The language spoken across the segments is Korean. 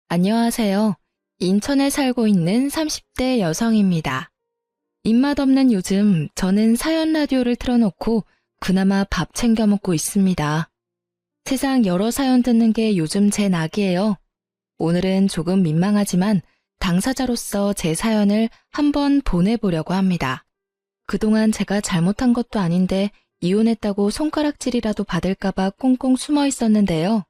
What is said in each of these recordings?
안녕하세요. 인천에 살고 있는 30대 여성입니다. 입맛 없는 요즘 저는 사연 라디오를 틀어놓고 그나마 밥 챙겨 먹고 있습니다. 세상 여러 사연 듣는 게 요즘 제 낙이에요. 오늘은 조금 민망하지만 당사자로서 제 사연을 한번 보내보려고 합니다. 그동안 제가 잘못한 것도 아닌데 이혼했다고 손가락질이라도 받을까봐 꽁꽁 숨어 있었는데요.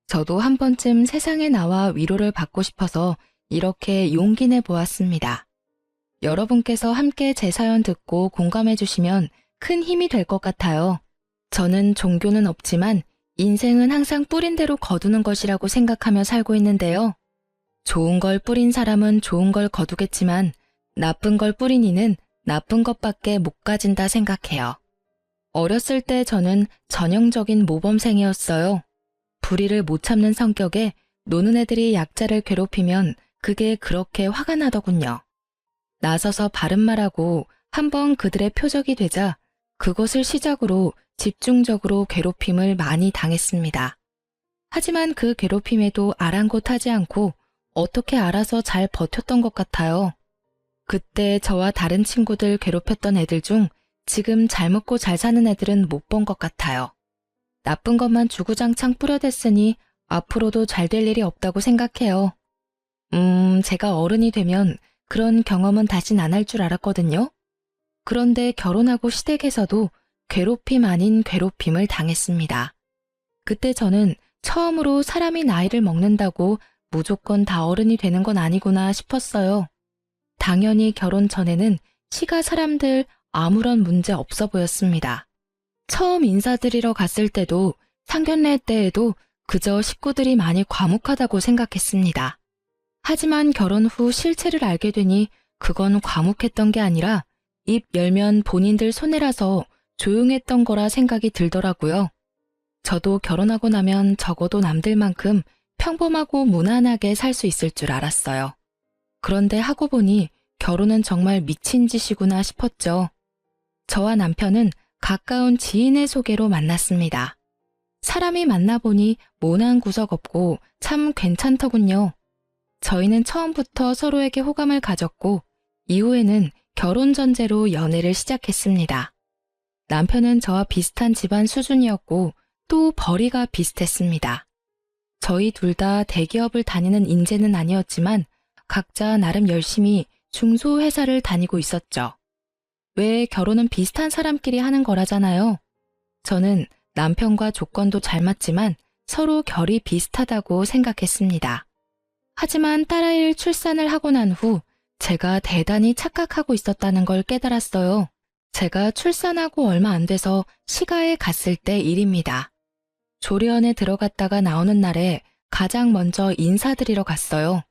저도 한 번쯤 세상에 나와 위로를 받고 싶어서 이렇게 용기 내 보았습니다. 여러분께서 함께 제 사연 듣고 공감해 주시면 큰 힘이 될 것 같아요. 저는 종교는 없지만 인생은 항상 뿌린 대로 거두는 것이라고 생각하며 살고 있는데요. 좋은 걸 뿌린 사람은 좋은 걸 거두겠지만 나쁜 걸 뿌린 이는 나쁜 것밖에 못 가진다 생각해요. 어렸을 때 저는 전형적인 모범생이었어요. 불의를 못 참는 성격에 노는 애들이 약자를 괴롭히면 그게 그렇게 화가 나더군요. 나서서 바른 말하고 한번 그들의 표적이 되자 그것을 시작으로 집중적으로 괴롭힘을 많이 당했습니다. 하지만 그 괴롭힘에도 아랑곳하지 않고 어떻게 알아서 잘 버텼던 것 같아요. 그때 저와 다른 친구들 괴롭혔던 애들 중 지금 잘 먹고 잘 사는 애들은 못 본 것 같아요. 나쁜 것만 주구장창 뿌려댔으니 앞으로도 잘 될 일이 없다고 생각해요. 제가 어른이 되면 그런 경험은 다신 안 할 줄 알았거든요. 그런데 결혼하고 시댁에서도 괴롭힘 아닌 괴롭힘을 당했습니다. 그때 저는 처음으로 사람이 나이를 먹는다고 무조건 다 어른이 되는 건 아니구나 싶었어요. 당연히 결혼 전에는 시가 사람들 아무런 문제 없어 보였습니다. 처음 인사드리러 갔을 때도 상견례 때에도 그저 식구들이 많이 과묵하다고 생각했습니다. 하지만 결혼 후 실체를 알게 되니 그건 과묵했던 게 아니라 입 열면 본인들 손해라서 조용했던 거라 생각이 들더라고요. 저도 결혼하고 나면 적어도 남들만큼 평범하고 무난하게 살 수 있을 줄 알았어요. 그런데 하고 보니 결혼은 정말 미친 짓이구나 싶었죠. 저와 남편은 가까운 지인의 소개로 만났습니다. 사람이 만나보니 모난 구석 없고 참 괜찮더군요. 저희는 처음부터 서로에게 호감을 가졌고 이후에는 결혼 전제로 연애를 시작했습니다. 남편은 저와 비슷한 집안 수준이었고 또 벌이가 비슷했습니다. 저희 둘 다 대기업을 다니는 인재는 아니었지만 각자 나름 열심히 중소회사를 다니고 있었죠. 왜 결혼은 비슷한 사람끼리 하는 거라잖아요. 저는 남편과 조건도 잘 맞지만 서로 결이 비슷하다고 생각했습니다. 하지만 딸아이를 출산을 하고 난 후 제가 대단히 착각하고 있었다는 걸 깨달았어요. 제가 출산하고 얼마 안 돼서 시가에 갔을 때 일입니다. 조리원에 들어갔다가 나오는 날에 가장 먼저 인사드리러 갔어요.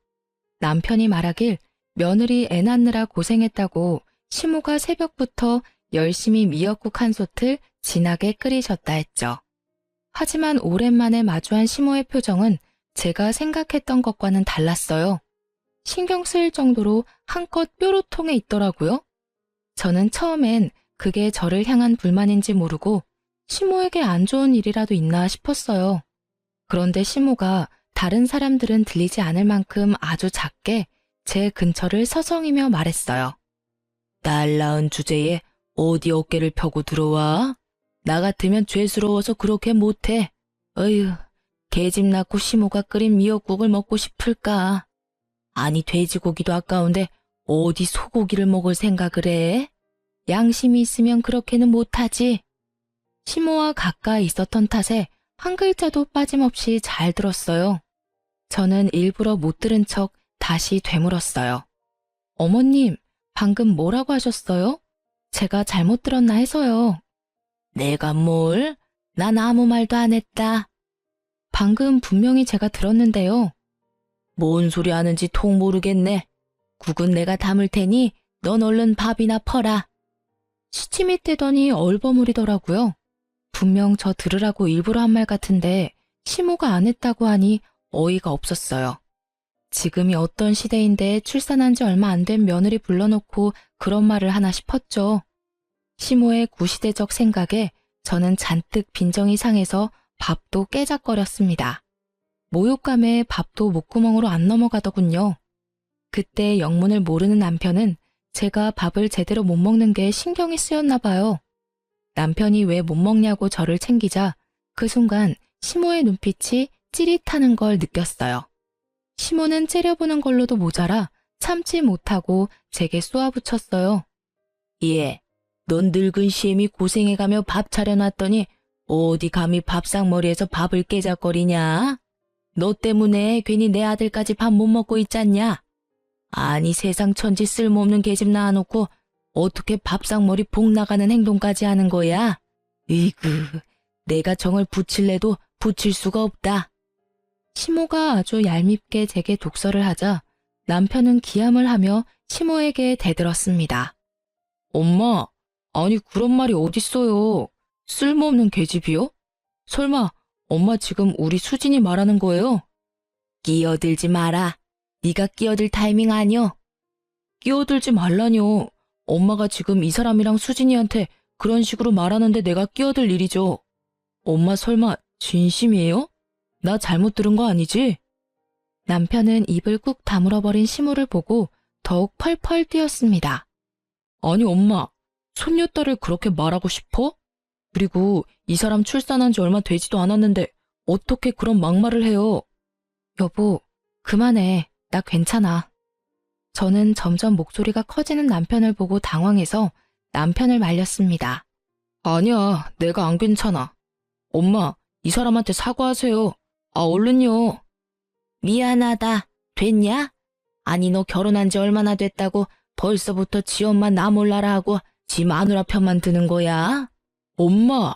남편이 말하길 며느리 애 낳느라 고생했다고 시모가 새벽부터 열심히 미역국 한 솥을 진하게 끓이셨다 했죠. 하지만 오랜만에 마주한 시모의 표정은 제가 생각했던 것과는 달랐어요. 신경 쓰일 정도로 한껏 뾰로통해 있더라고요. 저는 처음엔 그게 저를 향한 불만인지 모르고 시모에게 안 좋은 일이라도 있나 싶었어요. 그런데 시모가 다른 사람들은 들리지 않을 만큼 아주 작게 제 근처를 서성이며 말했어요. 딸 낳은 주제에 어디 어깨를 펴고 들어와? 나 같으면 죄스러워서 그렇게 못해. 어휴, 개집 낳고 시모가 끓인 미역국을 먹고 싶을까? 아니 돼지고기도 아까운데 어디 소고기를 먹을 생각을 해? 양심이 있으면 그렇게는 못하지. 시모와 가까이 있었던 탓에 한 글자도 빠짐없이 잘 들었어요. 저는 일부러 못 들은 척 다시 되물었어요. 어머님, 방금 뭐라고 하셨어요? 제가 잘못 들었나 해서요. 내가 뭘? 난 아무 말도 안 했다. 방금 분명히 제가 들었는데요. 뭔 소리 하는지 통 모르겠네. 국은 내가 담을 테니 넌 얼른 밥이나 퍼라. 시침이 떼더니 얼버무리더라고요. 분명 저 들으라고 일부러 한 말 같은데 시모가 안 했다고 하니 어이가 없었어요. 지금이 어떤 시대인데 출산한 지 얼마 안 된 며느리 불러놓고 그런 말을 하나 싶었죠. 시모의 구시대적 생각에 저는 잔뜩 빈정이 상해서 밥도 깨작거렸습니다. 모욕감에 밥도 목구멍으로 안 넘어가더군요. 그때 영문을 모르는 남편은 제가 밥을 제대로 못 먹는 게 신경이 쓰였나 봐요. 남편이 왜 못 먹냐고 저를 챙기자 그 순간 시모의 눈빛이 찌릿하는 걸 느꼈어요. 시모는 째려보는 걸로도 모자라 참지 못하고 제게 쏘아붙였어요. 예, 넌 늙은 시엠이 고생해가며 밥 차려놨더니 어디 감히 밥상머리에서 밥을 깨작거리냐? 너 때문에 괜히 내 아들까지 밥 못 먹고 있잖냐? 아니 세상 천지 쓸모없는 계집 낳아놓고 어떻게 밥상머리 복 나가는 행동까지 하는 거야? 이그, 내가 정을 붙일래도 붙일 수가 없다. 시모가 아주 얄밉게 제게 독설을 하자 남편은 기함을 하며 시모에게 대들었습니다. 엄마, 아니 그런 말이 어딨어요. 쓸모없는 계집이요? 설마 엄마 지금 우리 수진이 말하는 거예요? 끼어들지 마라. 네가 끼어들 타이밍 아니여. 끼어들지 말라뇨. 엄마가 지금 이 사람이랑 수진이한테 그런 식으로 말하는데 내가 끼어들 일이죠. 엄마 설마 진심이에요? 나 잘못 들은 거 아니지? 남편은 입을 꾹 다물어버린 시모를 보고 더욱 펄펄 뛰었습니다. 아니 엄마, 손녀딸을 그렇게 말하고 싶어? 그리고 이 사람 출산한 지 얼마 되지도 않았는데 어떻게 그런 막말을 해요? 여보, 그만해. 나 괜찮아. 저는 점점 목소리가 커지는 남편을 보고 당황해서 남편을 말렸습니다. 아니야, 내가 안 괜찮아. 엄마, 이 사람한테 사과하세요. 아, 얼른요. 미안하다. 됐냐? 아니, 너 결혼한 지 얼마나 됐다고 벌써부터 지 엄마 나 몰라라 하고 지 마누라 편만 드는 거야? 엄마!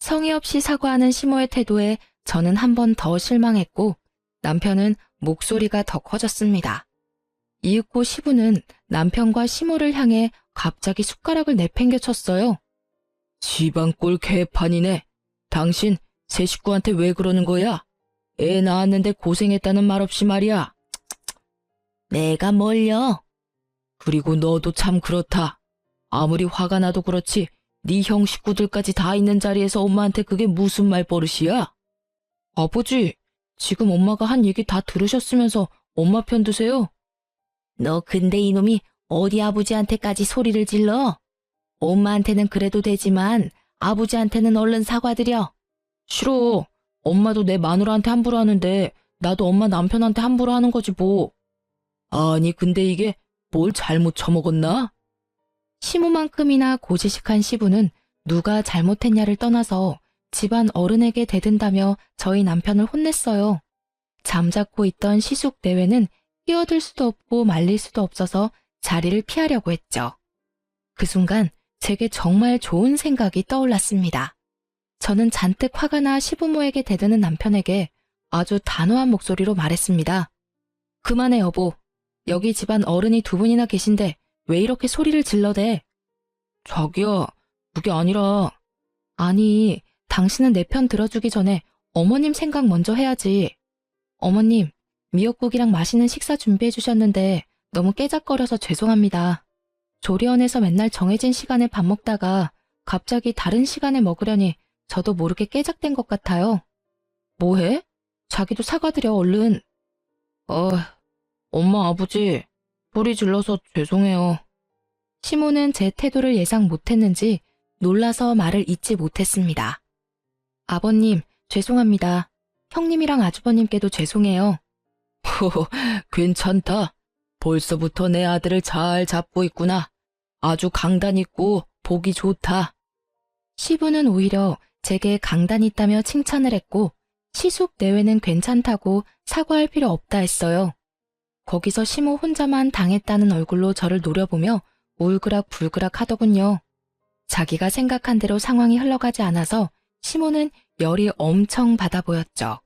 성의 없이 사과하는 시모의 태도에 저는 한 번 더 실망했고 남편은 목소리가 더 커졌습니다. 이윽고 시부는 남편과 시모를 향해 갑자기 숟가락을 내팽겨 쳤어요. 집안꼴 개판이네. 당신 새 식구한테 왜 그러는 거야? 애 낳았는데 고생했다는 말 없이 말이야. 내가 뭘요? 그리고 너도 참 그렇다. 아무리 화가 나도 그렇지 네 형 식구들까지 다 있는 자리에서 엄마한테 그게 무슨 말버릇이야? 아버지, 지금 엄마가 한 얘기 다 들으셨으면서 엄마 편 드세요? 너 근데 이놈이 어디 아버지한테까지 소리를 질러? 엄마한테는 그래도 되지만 아버지한테는 얼른 사과드려. 싫어. 엄마도 내 마누라한테 함부로 하는데 나도 엄마 남편한테 함부로 하는 거지 뭐. 아니 근데 이게 뭘 잘못 처먹었나? 시모만큼이나 고지식한 시부는 누가 잘못했냐를 떠나서 집안 어른에게 대든다며 저희 남편을 혼냈어요. 잠자코 있던 시숙 내외는 끼어들 수도 없고 말릴 수도 없어서 자리를 피하려고 했죠. 그 순간 제게 정말 좋은 생각이 떠올랐습니다. 저는 잔뜩 화가 나 시부모에게 대드는 남편에게 아주 단호한 목소리로 말했습니다. 그만해 여보. 여기 집안 어른이 두 분이나 계신데 왜 이렇게 소리를 질러대? 자기야, 그게 아니라. 아니, 당신은 내 편 들어주기 전에 어머님 생각 먼저 해야지. 어머님, 미역국이랑 맛있는 식사 준비해 주셨는데 너무 깨작거려서 죄송합니다. 조리원에서 맨날 정해진 시간에 밥 먹다가 갑자기 다른 시간에 먹으려니 저도 모르게 깨작된 것 같아요. 뭐해? 자기도 사과드려 얼른. 엄마 아버지 소리 질러서 죄송해요. 시모는 제 태도를 예상 못했는지 놀라서 말을 잇지 못했습니다. 아버님 죄송합니다. 형님이랑 아주버님께도 죄송해요. 호호, 괜찮다. 벌써부터 내 아들을 잘 잡고 있구나. 아주 강단 있고 보기 좋다. 시부는 오히려 제게 강단 있다며 칭찬을 했고 시숙 내외는 괜찮다고 사과할 필요 없다 했어요. 거기서 시모 혼자만 당했다는 얼굴로 저를 노려보며 울그락불그락 하더군요. 자기가 생각한 대로 상황이 흘러가지 않아서 시모는 열이 엄청 받아 보였죠.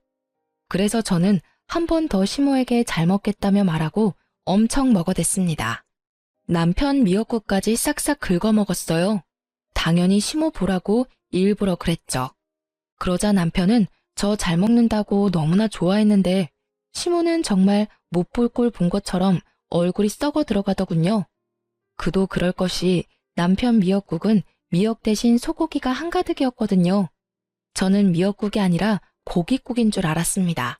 그래서 저는 한 번 더 시모에게 잘 먹겠다며 말하고 엄청 먹어댔습니다. 남편 미역국까지 싹싹 긁어 먹었어요. 당연히 시모 보라고 일부러 그랬죠. 그러자 남편은 저 잘 먹는다고 너무나 좋아했는데 시모는 정말 못 볼 꼴 본 것처럼 얼굴이 썩어 들어가더군요. 그도 그럴 것이 남편 미역국은 미역 대신 소고기가 한가득이었거든요. 저는 미역국이 아니라 고깃국인 줄 알았습니다.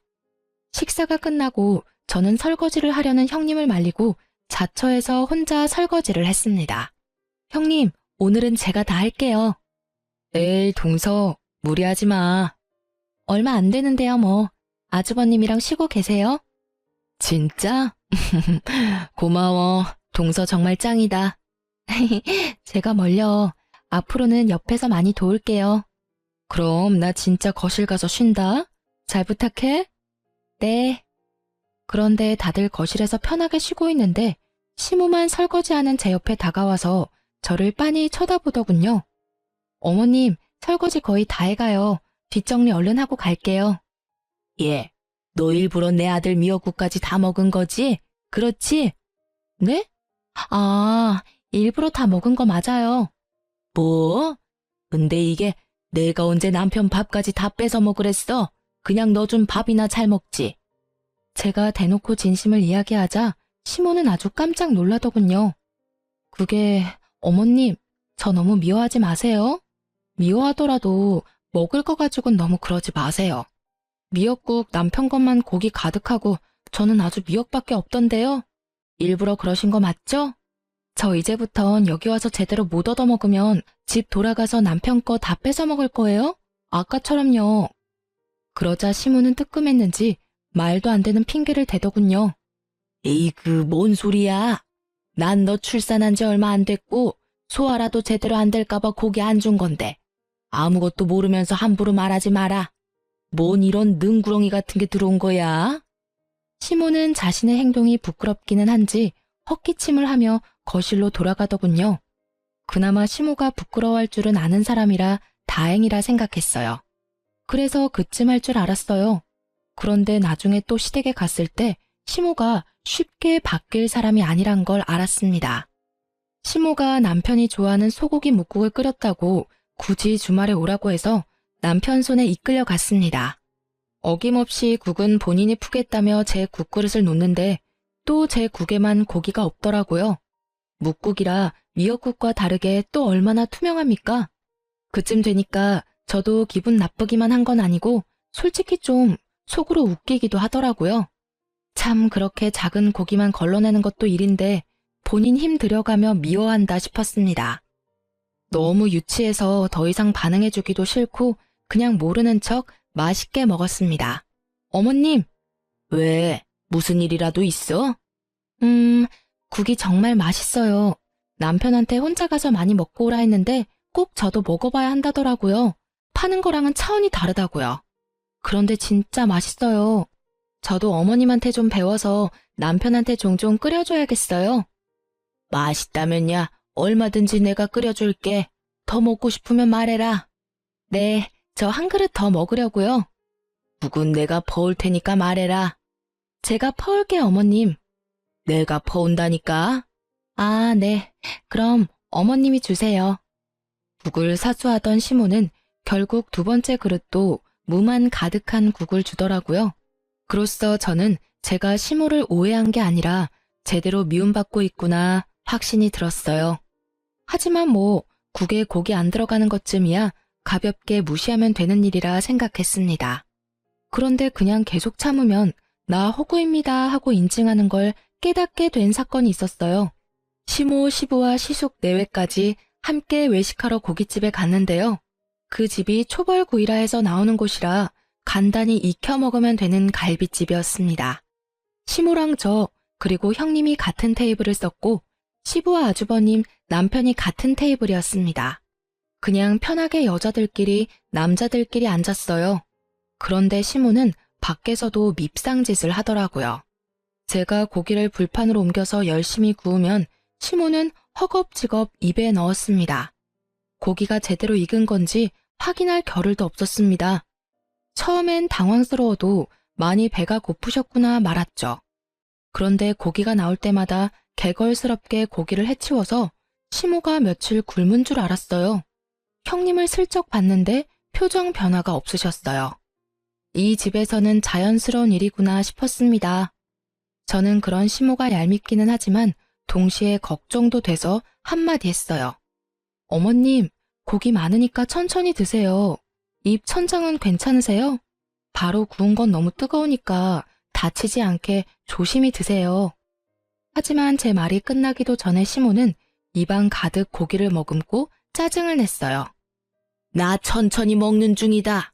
식사가 끝나고 저는 설거지를 하려는 형님을 말리고 자처해서 혼자 설거지를 했습니다. 형님, 오늘은 제가 다 할게요. 에이, 동서, 무리하지 마. 얼마 안 되는데요, 뭐. 아주버님이랑 쉬고 계세요? 진짜? 고마워. 동서 정말 짱이다. 제가 멀려. 앞으로는 옆에서 많이 도울게요. 그럼 나 진짜 거실 가서 쉰다. 잘 부탁해. 네. 그런데 다들 거실에서 편하게 쉬고 있는데 시무만 설거지하는 제 옆에 다가와서 저를 빤히 쳐다보더군요. 어머님, 설거지 거의 다 해가요. 뒷정리 얼른 하고 갈게요. 예, 너 일부러 내 아들 미역국까지 다 먹은 거지? 그렇지? 네? 아, 일부러 다 먹은 거 맞아요. 뭐? 근데 이게 내가 언제 남편 밥까지 다 뺏어 먹으랬어? 그냥 너 준 밥이나 잘 먹지. 제가 대놓고 진심을 이야기하자 시모는 아주 깜짝 놀라더군요. 그게 어머님, 저 너무 미워하지 마세요. 미워하더라도 먹을 거 가지고는 너무 그러지 마세요. 미역국 남편 것만 고기 가득하고 저는 아주 미역밖에 없던데요. 일부러 그러신 거 맞죠? 저 이제부턴 여기 와서 제대로 못 얻어먹으면 집 돌아가서 남편 거 다 뺏어 먹을 거예요? 아까처럼요. 그러자 시무는 뜨끔했는지 말도 안 되는 핑계를 대더군요. 에이, 뭔 소리야. 난 너 출산한 지 얼마 안 됐고 소화라도 제대로 안 될까봐 고기 안 준 건데 아무것도 모르면서 함부로 말하지 마라. 뭔 이런 능구렁이 같은 게 들어온 거야? 시모는 자신의 행동이 부끄럽기는 한지 헛기침을 하며 거실로 돌아가더군요. 그나마 시모가 부끄러워할 줄은 아는 사람이라 다행이라 생각했어요. 그래서 그쯤 할 줄 알았어요. 그런데 나중에 또 시댁에 갔을 때 시모가 쉽게 바뀔 사람이 아니란 걸 알았습니다. 시모가 남편이 좋아하는 소고기 묵국을 끓였다고 굳이 주말에 오라고 해서 남편 손에 이끌려 갔습니다. 어김없이 국은 본인이 푸겠다며 제 국그릇을 놓는데 또 제 국에만 고기가 없더라고요. 묵국이라 미역국과 다르게 또 얼마나 투명합니까? 그쯤 되니까 저도 기분 나쁘기만 한 건 아니고 솔직히 좀 속으로 웃기기도 하더라고요. 참 그렇게 작은 고기만 걸러내는 것도 일인데 본인 힘 들여가며 미워한다 싶었습니다. 너무 유치해서 더 이상 반응해주기도 싫고 그냥 모르는 척 맛있게 먹었습니다. 어머님! 왜? 무슨 일이라도 있어? 국이 정말 맛있어요. 남편한테 혼자 가서 많이 먹고 오라 했는데 꼭 저도 먹어봐야 한다더라고요. 파는 거랑은 차원이 다르다고요. 그런데 진짜 맛있어요. 저도 어머님한테 좀 배워서 남편한테 종종 끓여줘야겠어요. 맛있다면야 얼마든지 내가 끓여줄게. 더 먹고 싶으면 말해라. 네, 저 한 그릇 더 먹으려고요. 국은 내가 퍼올 테니까 말해라. 제가 퍼올게 어머님. 내가 퍼온다니까? 아, 네. 그럼 어머님이 주세요. 국을 사수하던 시모는 결국 두 번째 그릇도 무만 가득한 국을 주더라고요. 그로써 저는 제가 시모를 오해한 게 아니라 제대로 미움받고 있구나 확신이 들었어요. 하지만 뭐 국에 고기 안 들어가는 것쯤이야 가볍게 무시하면 되는 일이라 생각했습니다. 그런데 그냥 계속 참으면 나 허구입니다 하고 인증하는 걸 깨닫게 된 사건이 있었어요. 시모, 시부와 시숙 내외까지 함께 외식하러 고깃집에 갔는데요. 그 집이 초벌구이라 해서 나오는 곳이라 간단히 익혀 먹으면 되는 갈비집이었습니다. 시모랑 저 그리고 형님이 같은 테이블을 썼고 시부와 아주버님, 남편이 같은 테이블이었습니다. 그냥 편하게 여자들끼리 남자들끼리 앉았어요. 그런데 시모는 밖에서도 밉상짓을 하더라고요. 제가 고기를 불판으로 옮겨서 열심히 구우면 시모는 허겁지겁 입에 넣었습니다. 고기가 제대로 익은 건지 확인할 겨를도 없었습니다. 처음엔 당황스러워도 많이 배가 고프셨구나 말았죠. 그런데 고기가 나올 때마다 개걸스럽게 고기를 해치워서 시모가 며칠 굶은 줄 알았어요. 형님을 슬쩍 봤는데 표정 변화가 없으셨어요. 이 집에서는 자연스러운 일이구나 싶었습니다. 저는 그런 시모가 얄밉기는 하지만 동시에 걱정도 돼서 한마디 했어요. 어머님, 고기 많으니까 천천히 드세요. 입 천장은 괜찮으세요? 바로 구운 건 너무 뜨거우니까 다치지 않게 조심히 드세요. 하지만 제 말이 끝나기도 전에 시모는 입안 가득 고기를 머금고 짜증을 냈어요. 나 천천히 먹는 중이다.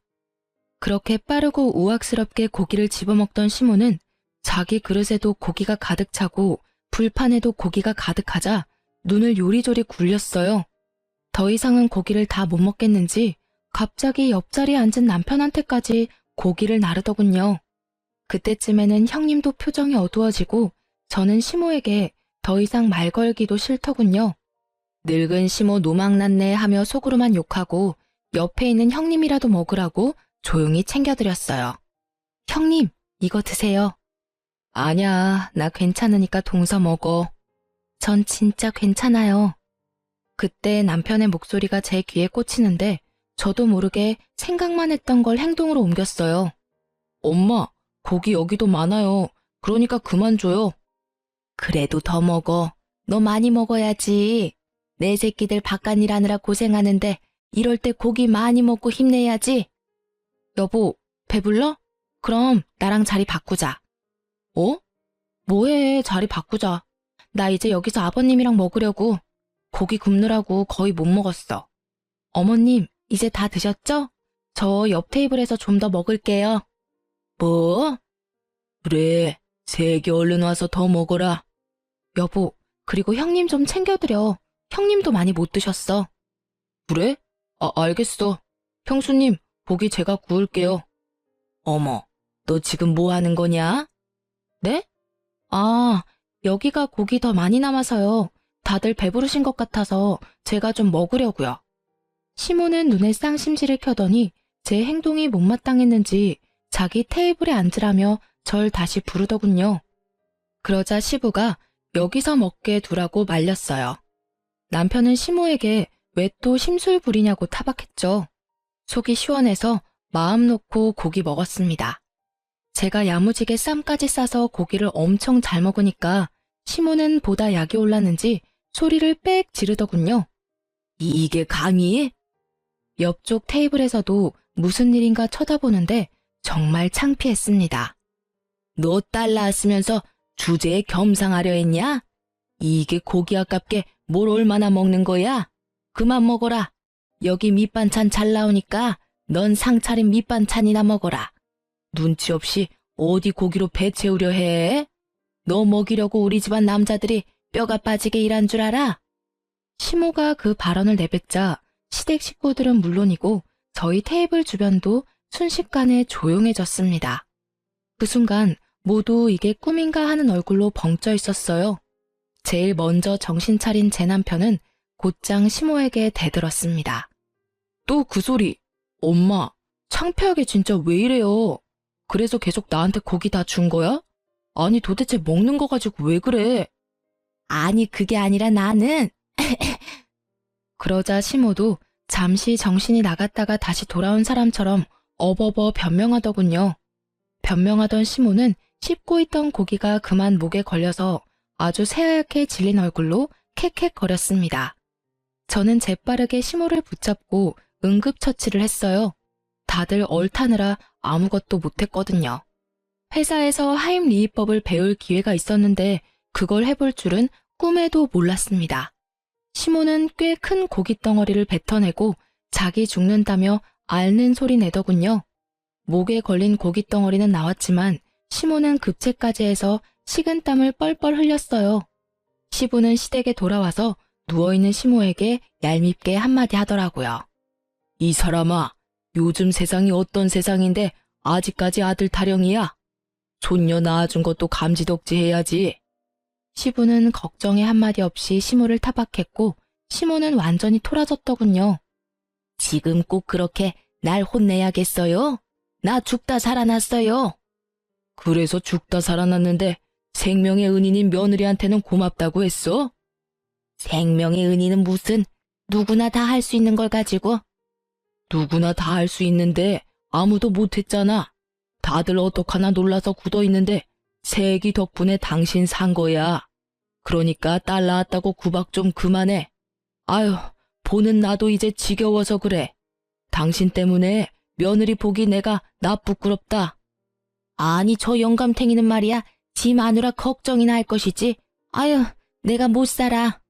그렇게 빠르고 우악스럽게 고기를 집어먹던 시모는 자기 그릇에도 고기가 가득 차고 불판에도 고기가 가득하자 눈을 요리조리 굴렸어요. 더 이상은 고기를 다 못 먹겠는지 갑자기 옆자리에 앉은 남편한테까지 고기를 나르더군요. 그때쯤에는 형님도 표정이 어두워지고 저는 시모에게 더 이상 말 걸기도 싫더군요. 늙은 시모 노망났네 하며 속으로만 욕하고 옆에 있는 형님이라도 먹으라고 조용히 챙겨드렸어요. 형님, 이거 드세요. 아냐, 나 괜찮으니까 동서 먹어. 전 진짜 괜찮아요. 그때 남편의 목소리가 제 귀에 꽂히는데 저도 모르게 생각만 했던 걸 행동으로 옮겼어요. 엄마, 고기 여기도 많아요. 그러니까 그만 줘요. 그래도 더 먹어. 너 많이 먹어야지. 내 새끼들 바깥일 하느라 고생하는데 이럴 때 고기 많이 먹고 힘내야지. 여보, 배불러? 그럼 나랑 자리 바꾸자. 어? 뭐해, 자리 바꾸자. 나 이제 여기서 아버님이랑 먹으려고. 고기 굽느라고 거의 못 먹었어. 어머님, 이제 다 드셨죠? 저 옆 테이블에서 좀 더 먹을게요. 뭐? 그래, 3개 얼른 와서 더 먹어라. 여보, 그리고 형님 좀 챙겨드려. 형님도 많이 못 드셨어. 그래? 알겠어. 형수님, 고기 제가 구울게요. 어머, 너 지금 뭐 하는 거냐? 네? 아, 여기가 고기 더 많이 남아서요. 다들 배부르신 것 같아서 제가 좀 먹으려고요. 시모는 눈에 쌍심지를 켜더니 제 행동이 못마땅했는지 자기 테이블에 앉으라며 절 다시 부르더군요. 그러자 시부가 여기서 먹게 두라고 말렸어요. 남편은 시모에게 왜 또 심술 부리냐고 타박했죠. 속이 시원해서 마음 놓고 고기 먹었습니다. 제가 야무지게 쌈까지 싸서 고기를 엄청 잘 먹으니까 시모는 보다 약이 올랐는지 소리를 빽 지르더군요. 이게 감히? 옆쪽 테이블에서도 무슨 일인가 쳐다보는데 정말 창피했습니다. 너 딸 낳았으면서 주제에 겸상하려 했냐? 이게 고기 아깝게 뭘 얼마나 먹는 거야? 그만 먹어라. 여기 밑반찬 잘 나오니까 넌 상차린 밑반찬이나 먹어라. 눈치 없이 어디 고기로 배 채우려 해? 너 먹이려고 우리 집안 남자들이 뼈가 빠지게 일한 줄 알아? 시모가 그 발언을 내뱉자 시댁 식구들은 물론이고 저희 테이블 주변도 순식간에 조용해졌습니다. 그 순간 모두 이게 꿈인가 하는 얼굴로 벙쪄 있었어요. 제일 먼저 정신 차린 제 남편은 곧장 시모에게 대들었습니다. 또 그 소리. 엄마, 창피하게 진짜 왜 이래요? 그래서 계속 나한테 고기 다 준 거야? 아니 도대체 먹는 거 가지고 왜 그래? 아니 그게 아니라 나는... 그러자 시모도 잠시 정신이 나갔다가 다시 돌아온 사람처럼 어버버 변명하더군요. 변명하던 시모는 씹고 있던 고기가 그만 목에 걸려서 아주 새하얗게 질린 얼굴로 캑캑거렸습니다. 저는 재빠르게 시모를 붙잡고 응급처치를 했어요. 다들 얼타느라 아무것도 못했거든요. 회사에서 하임리히법을 배울 기회가 있었는데 그걸 해볼 줄은 꿈에도 몰랐습니다. 시모는 꽤 큰 고깃덩어리를 뱉어내고 자기 죽는다며 앓는 소리 내더군요. 목에 걸린 고깃덩어리는 나왔지만 시모는 급체까지 해서 식은땀을 뻘뻘 흘렸어요. 시부는 시댁에 돌아와서 누워있는 시모에게 얄밉게 한마디 하더라고요. 이 사람아, 요즘 세상이 어떤 세상인데 아직까지 아들 타령이야? 손녀 낳아준 것도 감지덕지 해야지. 시부는 걱정에 한마디 없이 시모를 타박했고 시모는 완전히 토라졌더군요. 지금 꼭 그렇게 날 혼내야겠어요? 나 죽다 살아났어요. 그래서 죽다 살아났는데 생명의 은인인 며느리한테는 고맙다고 했어? 생명의 은인은 무슨, 누구나 다 할 수 있는 걸 가지고. 누구나 다 할 수 있는데 아무도 못했잖아. 다들 어떡하나 놀라서 굳어있는데 새애기 덕분에 당신 산 거야. 그러니까 딸 낳았다고 구박 좀 그만해. 아유, 보는 나도 이제 지겨워서 그래. 당신 때문에 며느리 보기 내가 나 부끄럽다. 아니, 저 영감탱이는 말이야. 지 마누라 걱정이나 할 것이지. 아유, 내가 못 살아.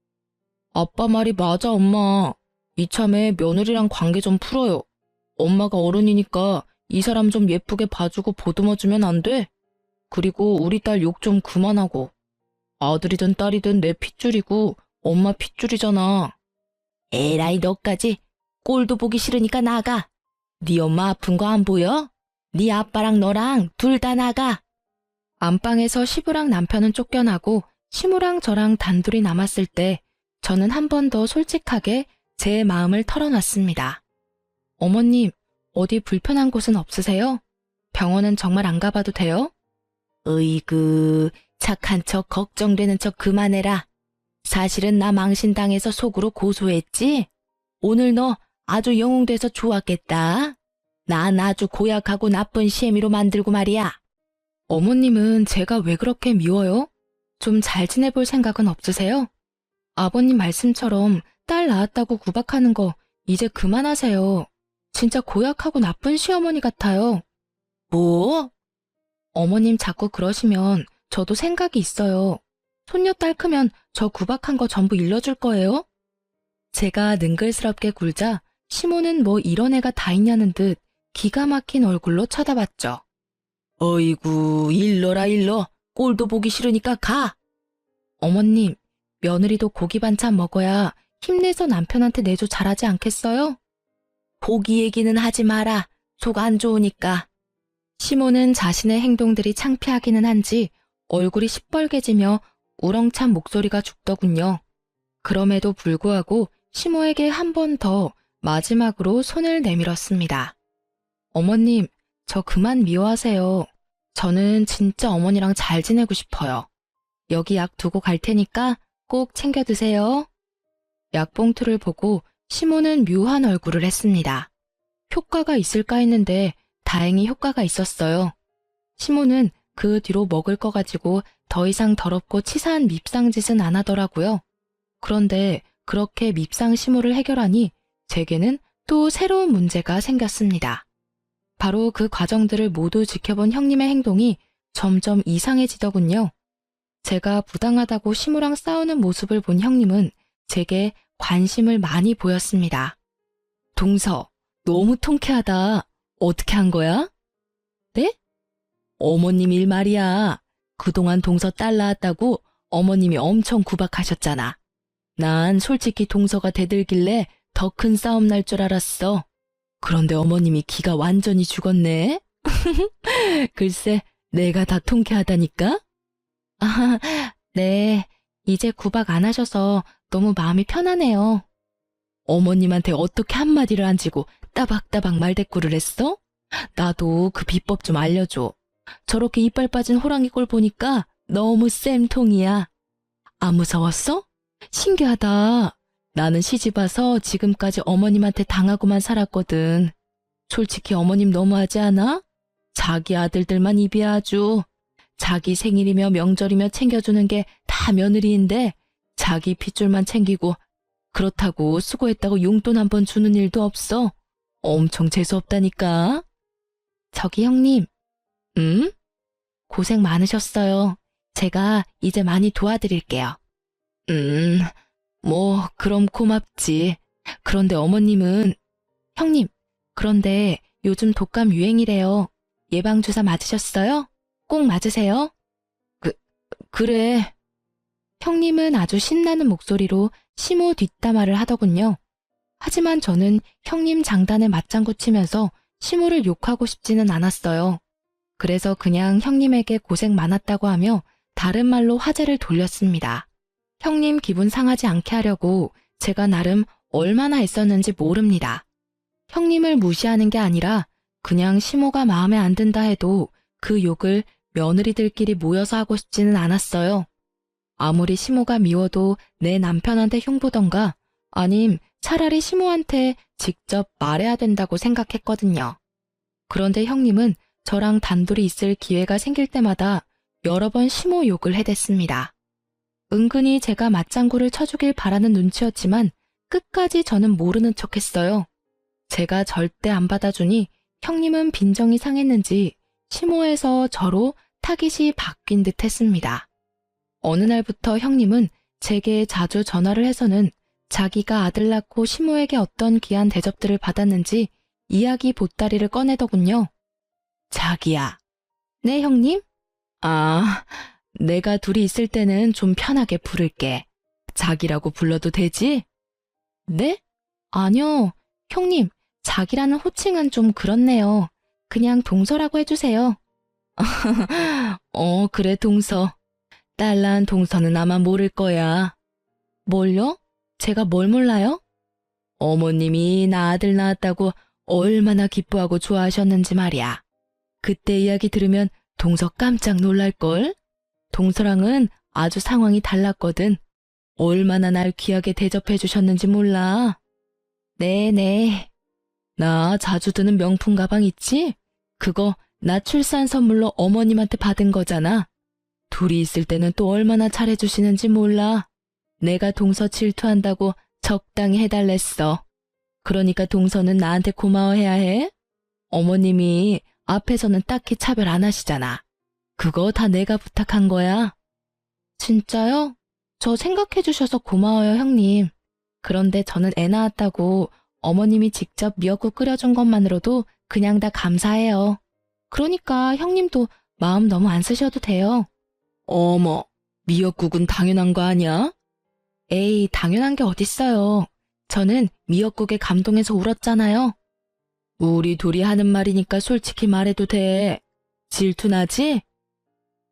아빠 말이 맞아, 엄마. 이참에 며느리랑 관계 좀 풀어요. 엄마가 어른이니까 이 사람 좀 예쁘게 봐주고 보듬어주면 안 돼? 그리고 우리 딸 욕 좀 그만하고. 아들이든 딸이든 내 핏줄이고 엄마 핏줄이잖아. 에라이 너까지. 꼴도 보기 싫으니까 나가. 네 엄마 아픈 거 안 보여? 네 아빠랑 너랑 둘 다 나가. 안방에서 시부랑 남편은 쫓겨나고 시무랑 저랑 단둘이 남았을 때 저는 한 번 더 솔직하게 제 마음을 털어놨습니다. 어머님, 어디 불편한 곳은 없으세요? 병원은 정말 안 가봐도 돼요? 으이그, 착한 척 걱정되는 척 그만해라. 사실은 나 망신당해서 속으로 고소했지? 오늘 너 아주 영웅돼서 좋았겠다. 난 아주 고약하고 나쁜 시애미로 만들고 말이야. 어머님은 제가 왜 그렇게 미워요? 좀 잘 지내볼 생각은 없으세요? 아버님 말씀처럼 딸 낳았다고 구박하는 거 이제 그만하세요. 진짜 고약하고 나쁜 시어머니 같아요. 뭐? 어머님 자꾸 그러시면 저도 생각이 있어요. 손녀딸 크면 저 구박한 거 전부 일러줄 거예요? 제가 능글스럽게 굴자 시모는 뭐 이런 애가 다 있냐는 듯 기가 막힌 얼굴로 쳐다봤죠. 어이구, 일러라 일러. 꼴도 보기 싫으니까 가. 어머님, 며느리도 고기 반찬 먹어야 힘내서 남편한테 내조 잘하지 않겠어요? 고기 얘기는 하지 마라. 속 안 좋으니까. 시모는 자신의 행동들이 창피하기는 한지 얼굴이 시뻘개지며 우렁찬 목소리가 죽더군요. 그럼에도 불구하고 시모에게 한 번 더 마지막으로 손을 내밀었습니다. 어머님, 저 그만 미워하세요. 저는 진짜 어머니랑 잘 지내고 싶어요. 여기 약 두고 갈 테니까 꼭 챙겨 드세요. 약봉투를 보고 시모는 묘한 얼굴을 했습니다. 효과가 있을까 했는데 다행히 효과가 있었어요. 시모는 그 뒤로 먹을 거 가지고 더 이상 더럽고 치사한 밉상짓은 안 하더라고요. 그런데 그렇게 밉상 시모를 해결하니 제게는 또 새로운 문제가 생겼습니다. 바로 그 과정들을 모두 지켜본 형님의 행동이 점점 이상해지더군요. 제가 부당하다고 시모랑 싸우는 모습을 본 형님은 제게 관심을 많이 보였습니다. 동서, 너무 통쾌하다. 어떻게 한 거야? 네? 어머님 일 말이야. 그동안 동서 딸 낳았다고 어머님이 엄청 구박하셨잖아. 난 솔직히 동서가 대들길래 더 큰 싸움 날 줄 알았어. 그런데 어머님이 기가 완전히 죽었네. 글쎄, 내가 다 통쾌하다니까? 아, 네. 이제 구박 안 하셔서 너무 마음이 편하네요. 어머님한테 어떻게 한마디를 안 지고 따박따박 말대꾸를 했어? 나도 그 비법 좀 알려줘. 저렇게 이빨 빠진 호랑이 꼴 보니까 너무 쌤통이야. 안 무서웠어? 신기하다. 나는 시집 와서 지금까지 어머님한테 당하고만 살았거든. 솔직히 어머님 너무하지 않아? 자기 아들들만 입이 아주. 자기 생일이며 명절이며 챙겨주는 게 다 며느리인데 자기 핏줄만 챙기고 그렇다고 수고했다고 용돈 한 번 주는 일도 없어. 엄청 재수없다니까. 저기 형님. 응? 고생 많으셨어요. 제가 이제 많이 도와드릴게요. 뭐 그럼 고맙지. 그런데 어머님은... 형님, 그런데 요즘 독감 유행이래요. 예방주사 맞으셨어요? 꼭 맞으세요? 그래. 형님은 아주 신나는 목소리로 시모 뒷담화를 하더군요. 하지만 저는 형님 장단에 맞장구 치면서 시모를 욕하고 싶지는 않았어요. 그래서 그냥 형님에게 고생 많았다고 하며 다른 말로 화제를 돌렸습니다. 형님 기분 상하지 않게 하려고 제가 나름 얼마나 애썼는지 모릅니다. 형님을 무시하는 게 아니라 그냥 시모가 마음에 안 든다 해도 그 욕을 며느리들끼리 모여서 하고 싶지는 않았어요. 아무리 시모가 미워도 내 남편한테 흉보던가 아님 차라리 시모한테 직접 말해야 된다고 생각했거든요. 그런데 형님은 저랑 단둘이 있을 기회가 생길 때마다 여러 번 시모 욕을 해댔습니다. 은근히 제가 맞장구를 쳐주길 바라는 눈치였지만 끝까지 저는 모르는 척했어요. 제가 절대 안 받아주니 형님은 빈정이 상했는지 시모에서 저로 타깃이 바뀐 듯 했습니다. 어느 날부터 형님은 제게 자주 전화를 해서는 자기가 아들 낳고 시모에게 어떤 귀한 대접들을 받았는지 이야기 보따리를 꺼내더군요. 자기야. 네, 형님? 아, 내가 둘이 있을 때는 좀 편하게 부를게. 자기라고 불러도 되지? 네? 아니요. 형님, 자기라는 호칭은 좀 그렇네요. 그냥 동서라고 해주세요. 그래, 동서. 딸 낳은 동서는 아마 모를 거야. 뭘요? 제가 뭘 몰라요? 어머님이 나 아들 낳았다고 얼마나 기뻐하고 좋아하셨는지 말이야. 그때 이야기 들으면 동서 깜짝 놀랄걸? 동서랑은 아주 상황이 달랐거든. 얼마나 날 귀하게 대접해 주셨는지 몰라. 네네. 나 자주 드는 명품 가방 있지? 그거 나 출산 선물로 어머님한테 받은 거잖아. 둘이 있을 때는 또 얼마나 잘해주시는지 몰라. 내가 동서 질투한다고 적당히 해달랬어. 그러니까 동서는 나한테 고마워해야 해. 어머님이 앞에서는 딱히 차별 안 하시잖아. 그거 다 내가 부탁한 거야. 진짜요? 저 생각해 주셔서 고마워요, 형님. 그런데 저는 애 낳았다고 어머님이 직접 미역국 끓여준 것만으로도 그냥 다 감사해요. 그러니까 형님도 마음 너무 안 쓰셔도 돼요. 어머, 미역국은 당연한 거 아니야? 에이, 당연한 게 어딨어요. 저는 미역국에 감동해서 울었잖아요. 우리 둘이 하는 말이니까 솔직히 말해도 돼. 질투나지?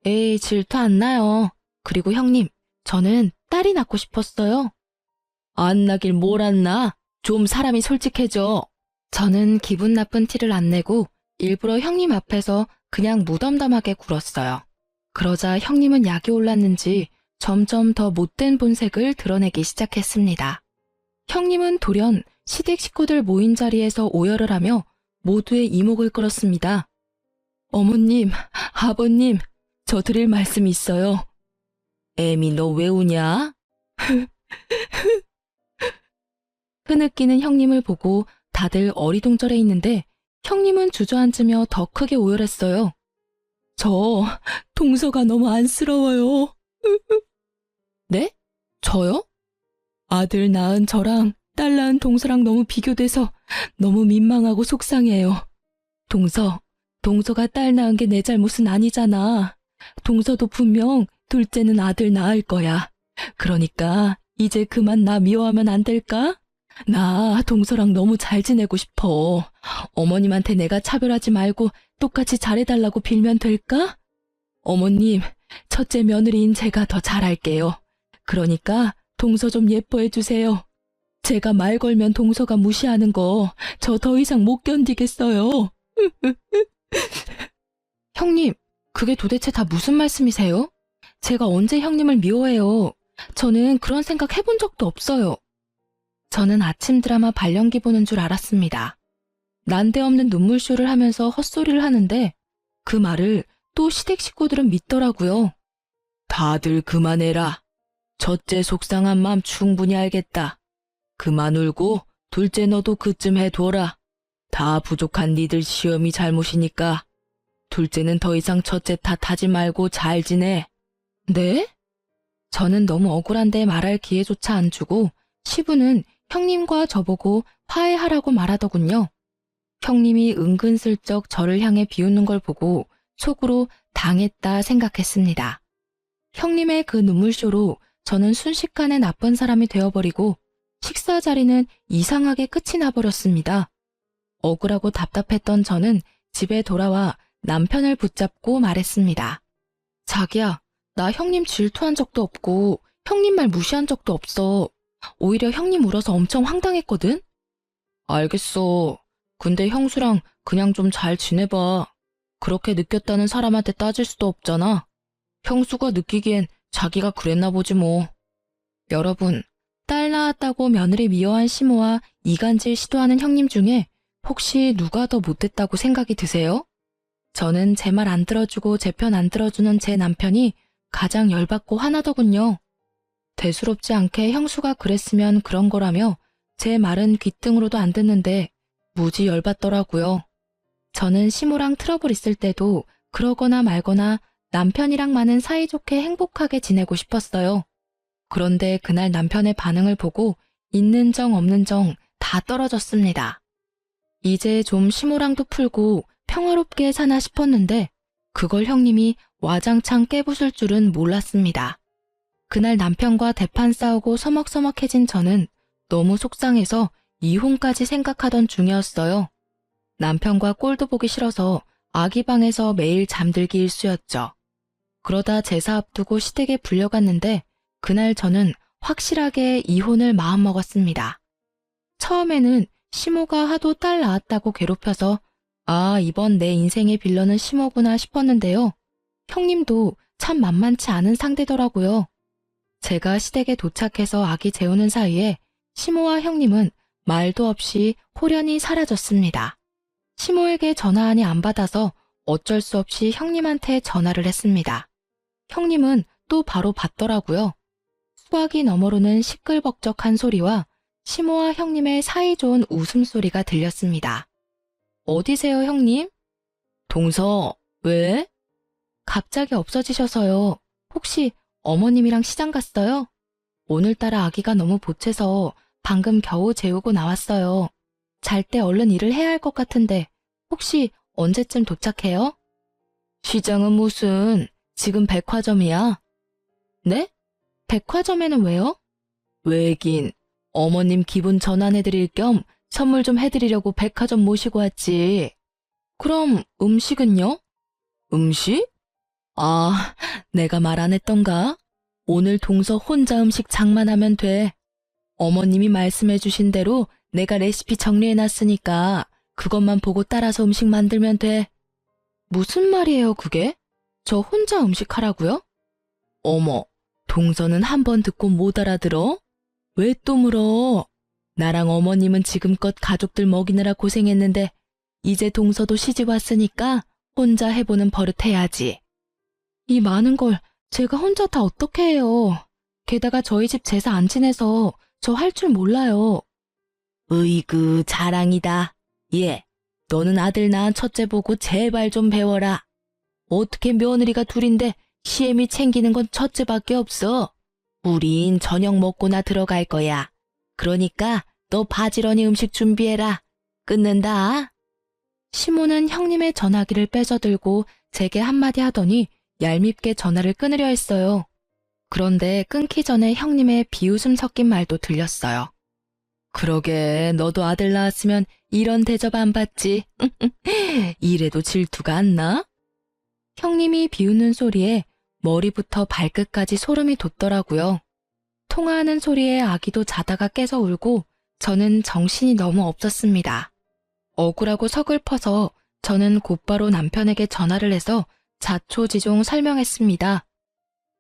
에이, 질투 안 나요. 그리고 형님, 저는 딸이 낳고 싶었어요. 안 나길 뭘 안 나? 좀 사람이 솔직해져. 저는 기분 나쁜 티를 안 내고 일부러 형님 앞에서 그냥 무덤덤하게 굴었어요. 그러자 형님은 약이 올랐는지 점점 더 못된 본색을 드러내기 시작했습니다. 형님은 돌연 시댁 식구들 모인 자리에서 오열을 하며 모두의 이목을 끌었습니다. 어머님, 아버님, 저 드릴 말씀이 있어요. 애미, 너 왜 우냐? 흐느끼는 형님을 보고 다들 어리둥절해 있는데 형님은 주저앉으며 더 크게 오열했어요. 저 동서가 너무 안쓰러워요. 네? 저요? 아들 낳은 저랑 딸 낳은 동서랑 너무 비교돼서 너무 민망하고 속상해요. 동서가 딸 낳은 게 내 잘못은 아니잖아. 동서도 분명 둘째는 아들 낳을 거야. 그러니까 이제 그만 나 미워하면 안 될까? 나 동서랑 너무 잘 지내고 싶어. 어머님한테 내가 차별하지 말고 똑같이 잘해달라고 빌면 될까? 어머님, 첫째 며느리인 제가 더 잘할게요. 그러니까 동서 좀 예뻐해 주세요. 제가 말 걸면 동서가 무시하는 거 저 더 이상 못 견디겠어요. 형님, 그게 도대체 다 무슨 말씀이세요? 제가 언제 형님을 미워해요? 저는 그런 생각 해본 적도 없어요. 저는 아침 드라마 발연기 보는 줄 알았습니다. 난데없는 눈물쇼를 하면서 헛소리를 하는데 그 말을 또 시댁 식구들은 믿더라고요. 다들 그만해라. 첫째 속상한 마음 충분히 알겠다. 그만 울고 둘째 너도 그쯤 해둬라. 다 부족한 니들 시험이 잘못이니까. 둘째는 더 이상 첫째 탓하지 말고 잘 지내. 네? 저는 너무 억울한데 말할 기회조차 안 주고 시부는 형님과 저보고 화해하라고 말하더군요. 형님이 은근슬쩍 저를 향해 비웃는 걸 보고 속으로 당했다 생각했습니다. 형님의 그 눈물쇼로 저는 순식간에 나쁜 사람이 되어버리고 식사 자리는 이상하게 끝이 나버렸습니다. 억울하고 답답했던 저는 집에 돌아와 남편을 붙잡고 말했습니다. 자기야, 나 형님 질투한 적도 없고 형님 말 무시한 적도 없어. 오히려 형님 울어서 엄청 황당했거든? 알겠어. 근데 형수랑 그냥 좀 잘 지내봐. 그렇게 느꼈다는 사람한테 따질 수도 없잖아. 형수가 느끼기엔 자기가 그랬나 보지 뭐. 여러분, 딸 낳았다고 며느리 미워한 시모와 이간질 시도하는 형님 중에 혹시 누가 더 못됐다고 생각이 드세요? 저는 제 말 안 들어주고 제 편 안 들어주는 제 남편이 가장 열받고 화나더군요. 대수롭지 않게 형수가 그랬으면 그런 거라며 제 말은 귓등으로도 안 듣는데 무지 열받더라고요. 저는 시모랑 트러블 있을 때도 그러거나 말거나 남편이랑만은 사이좋게 행복하게 지내고 싶었어요. 그런데 그날 남편의 반응을 보고 있는 정 없는 정 다 떨어졌습니다. 이제 좀 시모랑도 풀고 평화롭게 사나 싶었는데 그걸 형님이 와장창 깨부술 줄은 몰랐습니다. 그날 남편과 대판 싸우고 서먹서먹해진 저는 너무 속상해서 이혼까지 생각하던 중이었어요. 남편과 꼴도 보기 싫어서 아기 방에서 매일 잠들기 일쑤였죠. 그러다 제사 앞두고 시댁에 불려갔는데 그날 저는 확실하게 이혼을 마음먹었습니다. 처음에는 시모가 하도 딸 낳았다고 괴롭혀서 아, 이번 내 인생의 빌런은 시모구나 싶었는데요. 형님도 참 만만치 않은 상대더라고요. 제가 시댁에 도착해서 아기 재우는 사이에 시모와 형님은 말도 없이 홀연히 사라졌습니다. 시모에게 전화하니 안 받아서 어쩔 수 없이 형님한테 전화를 했습니다. 형님은 또 바로 받더라고요. 수화기 너머로는 시끌벅적한 소리와 시모와 형님의 사이좋은 웃음소리가 들렸습니다. 어디세요, 형님? 동서, 왜? 갑자기 없어지셔서요. 혹시 어머님이랑 시장 갔어요? 오늘따라 아기가 너무 보채서 방금 겨우 재우고 나왔어요. 잘 때 얼른 일을 해야 할 것 같은데 혹시 언제쯤 도착해요? 시장은 무슨, 지금 백화점이야? 네? 백화점에는 왜요? 왜긴, 어머님 기분 전환해드릴 겸 선물 좀 해드리려고 백화점 모시고 왔지. 그럼 음식은요? 음식? 아, 내가 말 안 했던가? 오늘 동서 혼자 음식 장만하면 돼. 어머님이 말씀해 주신 대로 내가 레시피 정리해놨으니까 그것만 보고 따라서 음식 만들면 돼. 무슨 말이에요, 그게? 저 혼자 음식 하라고요? 어머, 동서는 한 번 듣고 못 알아들어? 왜 또 물어? 나랑 어머님은 지금껏 가족들 먹이느라 고생했는데 이제 동서도 시집 왔으니까 혼자 해보는 버릇 해야지. 이 많은 걸 제가 혼자 다 어떻게 해요. 게다가 저희 집 제사 안 지내서 저 할 줄 몰라요. 으이그 자랑이다. 예, 너는 아들 낳은 첫째 보고 제발 좀 배워라. 어떻게 며느리가 둘인데 시애미 챙기는 건 첫째밖에 없어. 우린 저녁 먹고나 들어갈 거야. 그러니까 너 바지런히 음식 준비해라. 끊는다. 시모는 형님의 전화기를 빼서들고 제게 한마디 하더니 얄밉게 전화를 끊으려 했어요. 그런데 끊기 전에 형님의 비웃음 섞인 말도 들렸어요. 그러게 너도 아들 낳았으면 이런 대접 안 받지. 이래도 질투가 안 나? 형님이 비웃는 소리에 머리부터 발끝까지 소름이 돋더라고요. 통화하는 소리에 아기도 자다가 깨서 울고 저는 정신이 너무 없었습니다. 억울하고 서글퍼서 저는 곧바로 남편에게 전화를 해서 자초지종 설명했습니다.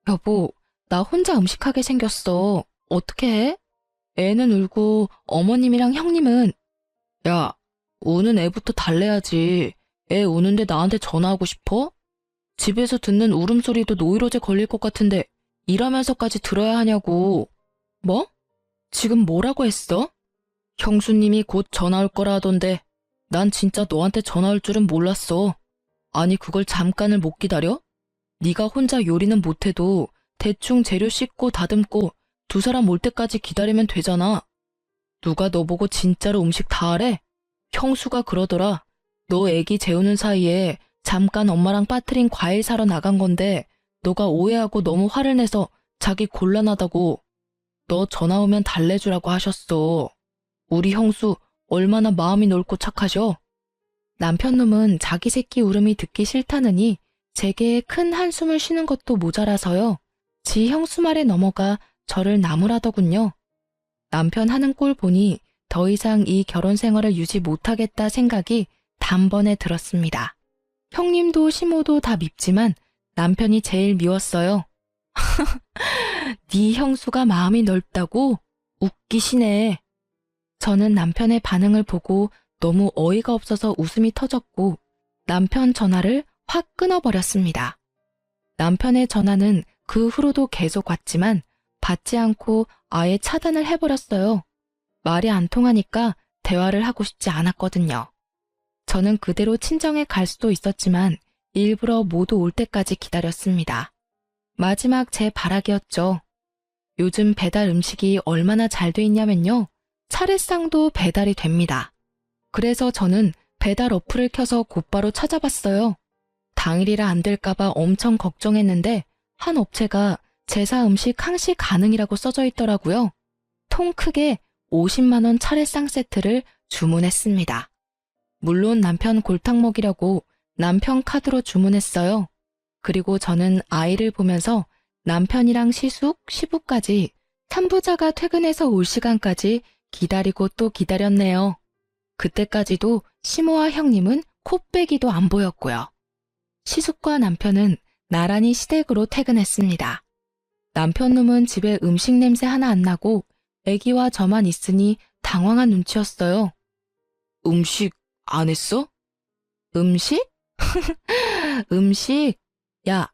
여보, 나 혼자 음식하게 생겼어. 어떻게 해? 애는 울고 어머님이랑 형님은 야, 우는 애부터 달래야지. 애 우는데 나한테 전화하고 싶어? 집에서 듣는 울음소리도 노이로제 걸릴 것 같은데 일하면서까지 들어야 하냐고. 뭐? 지금 뭐라고 했어? 형수님이 곧 전화 올 거라 하던데 난 진짜 너한테 전화 올 줄은 몰랐어. 아니 그걸 잠깐을 못 기다려? 네가 혼자 요리는 못해도 대충 재료 씻고 다듬고 두 사람 올 때까지 기다리면 되잖아. 누가 너 보고 진짜로 음식 다 하래? 형수가 그러더라. 너 애기 재우는 사이에 잠깐 엄마랑 빠트린 과일 사러 나간 건데 너가 오해하고 너무 화를 내서 자기 곤란하다고. 너 전화 오면 달래주라고 하셨어. 우리 형수 얼마나 마음이 넓고 착하셔. 남편놈은 자기 새끼 울음이 듣기 싫다느니 제게 큰 한숨을 쉬는 것도 모자라서요. 지 형수 말에 넘어가 저를 나무라더군요. 남편 하는 꼴 보니 더 이상 이 결혼 생활을 유지 못하겠다 생각이 단번에 들었습니다. 형님도 시모도 다 밉지만 남편이 제일 미웠어요. 네 형수가 마음이 넓다고? 웃기시네. 저는 남편의 반응을 보고 너무 어이가 없어서 웃음이 터졌고 남편 전화를 확 끊어버렸습니다. 남편의 전화는 그 후로도 계속 왔지만 받지 않고 아예 차단을 해버렸어요. 말이 안 통하니까 대화를 하고 싶지 않았거든요. 저는 그대로 친정에 갈 수도 있었지만 일부러 모두 올 때까지 기다렸습니다. 마지막 제 바라기였죠. 요즘 배달 음식이 얼마나 잘 돼 있냐면요. 차례상도 배달이 됩니다. 그래서 저는 배달 어플을 켜서 곧바로 찾아봤어요. 당일이라 안 될까봐 엄청 걱정했는데 한 업체가 제사 음식 항시 가능이라고 써져 있더라고요. 통 크게 50만 원 차례상 세트를 주문했습니다. 물론 남편 골탕 먹이려고 남편 카드로 주문했어요. 그리고 저는 아이를 보면서 남편이랑 시숙, 시부까지 3부자가 퇴근해서 올 시간까지 기다리고 또 기다렸네요. 그때까지도 시모와 형님은 코빼기도 안 보였고요. 시숙과 남편은 나란히 시댁으로 퇴근했습니다. 남편 놈은 집에 음식 냄새 하나 안 나고 애기와 저만 있으니 당황한 눈치였어요. 음식 안 했어? 음식? 음식? 야,